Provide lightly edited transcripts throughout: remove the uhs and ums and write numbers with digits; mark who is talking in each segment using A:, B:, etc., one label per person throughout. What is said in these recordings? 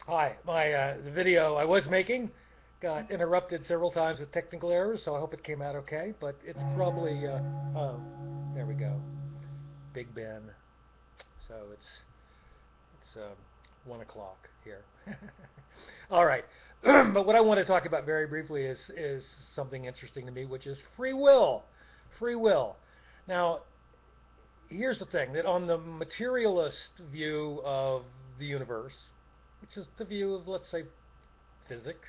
A: Hi, my the video I was making got interrupted several times with technical errors, so I hope it came out okay. But it's probably oh, there we go, Big Ben. So it's 1 o'clock here. All right, but what I want to talk about very briefly is something interesting to me, which is free will. Free will. Now, here's the thing: that on the materialist view of the universe, which is the view of, let's say, physics,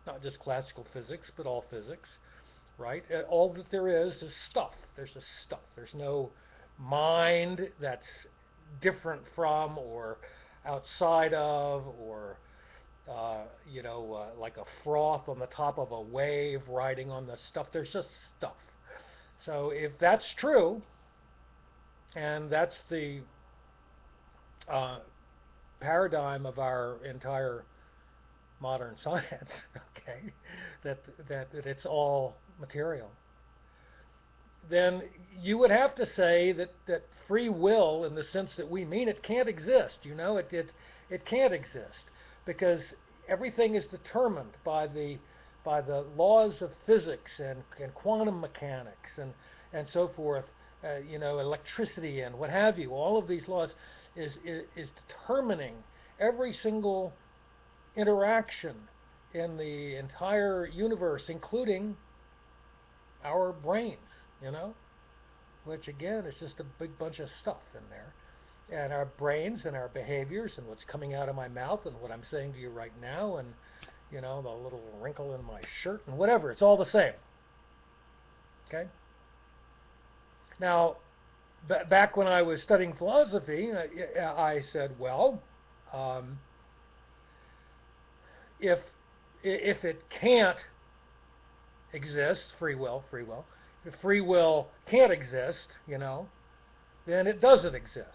A: not just classical physics, but all physics, right? All that there is stuff. There's just stuff. There's no mind that's different from or outside of or like a froth on the top of a wave riding on the stuff. There's just stuff. So if that's true, and that's the uh, paradigm of our entire modern science, okay, that, that it's all material, then you would have to say that free will, in the sense that we mean it, can't exist. It can't exist because everything is determined by the laws of physics and quantum mechanics and so forth. Electricity and what have you. All of these laws is determining every single interaction in the entire universe, including our brains, you know, which again is just a big bunch of stuff in there. And our brains and our behaviors and what's coming out of my mouth and what I'm saying to you right now and, the little wrinkle in my shirt and whatever, it's all the same. Okay? Now, back when I was studying philosophy, I said, well, um, if if it can't exist, free will, if free will can't exist, then it doesn't exist.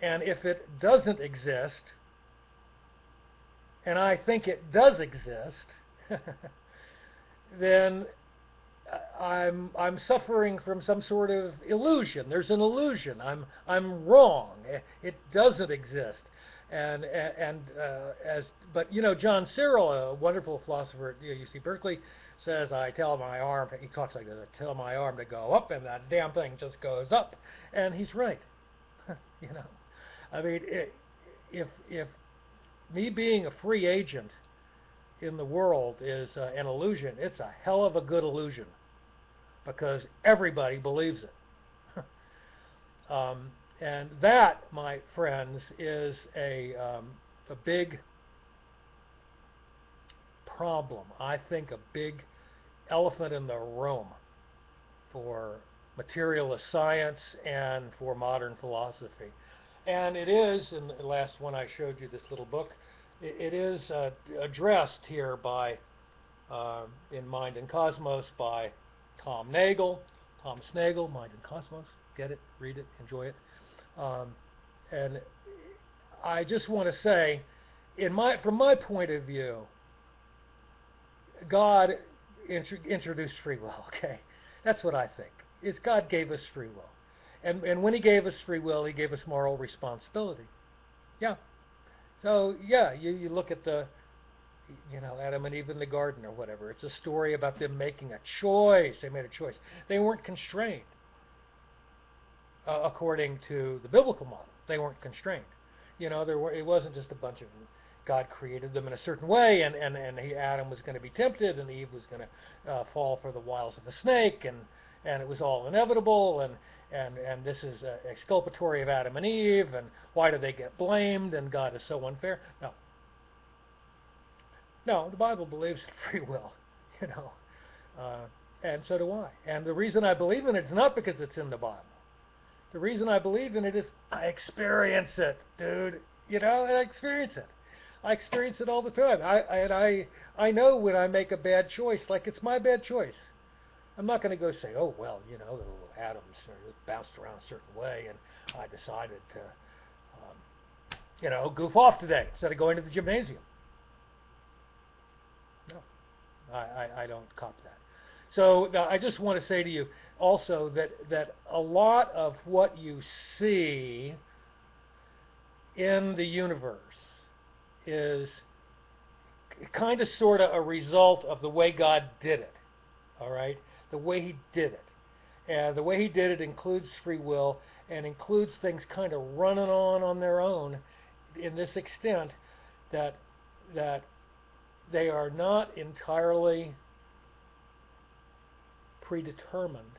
A: And if it doesn't exist, and I think it does exist, then I'm suffering from some sort of illusion. There's an illusion. I'm wrong. It doesn't exist. As but John Searle, a wonderful philosopher at UC Berkeley, says I tell my arm. He talks like this. I tell my arm to go up, and that damn thing just goes up. And he's right. you know, I mean, if me being a free agent in the world is an illusion, it's a hell of a good illusion because everybody believes it. And that, my friends, is a big problem. I think a big elephant in the room for materialist science and for modern philosophy. And it is, in the last one I showed you, this little book, it is addressed here by, in Mind and Cosmos, by Tom Nagel, Thomas Nagel, Mind and Cosmos. Get it, read it, enjoy it. Um, and I just want to say, from my point of view, God introduced free will. Okay, that's what I think. Is God gave us free will, and when He gave us free will, He gave us moral responsibility. Yeah. So yeah, you look at Adam and Eve in the garden or whatever. It's a story about them making a choice. They made a choice. They weren't constrained according to the biblical model. They weren't constrained. It wasn't just a bunch of God created them in a certain way, and Adam was going to be tempted, and Eve was going to fall for the wiles of the snake, and it was all inevitable, and this is exculpatory of Adam and Eve, and why do they get blamed, and God is so unfair. No, the Bible believes in free will, you know, uh, and so do I. And the reason I believe in it is not because it's in the Bible. The reason I believe in it is I experience it, dude. I experience it. I experience it all the time. I know when I make a bad choice, like it's my bad choice. I'm not going to go say, oh well, the little atoms bounced around a certain way, and I decided to, goof off today instead of going to the gymnasium. No, I don't cop that. So I just want to say to you also that a lot of what you see in the universe is kind of sort of a result of the way God did it. All right? The way He did it. And the way He did it includes free will and includes things kind of running on their own in this extent that that they are not entirely predetermined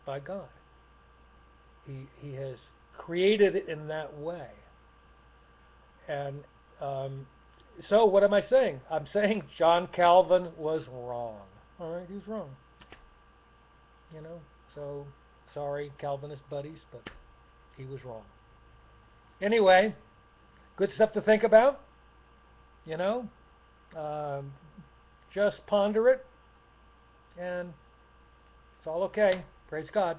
A: by God. He has created it in that way. And so what am I saying? I'm saying John Calvin was wrong. All right, he was wrong. You know, so sorry, Calvinist buddies, but he was wrong. Anyway, good stuff to think about. You know, um, just ponder it, and it's all okay. Praise God.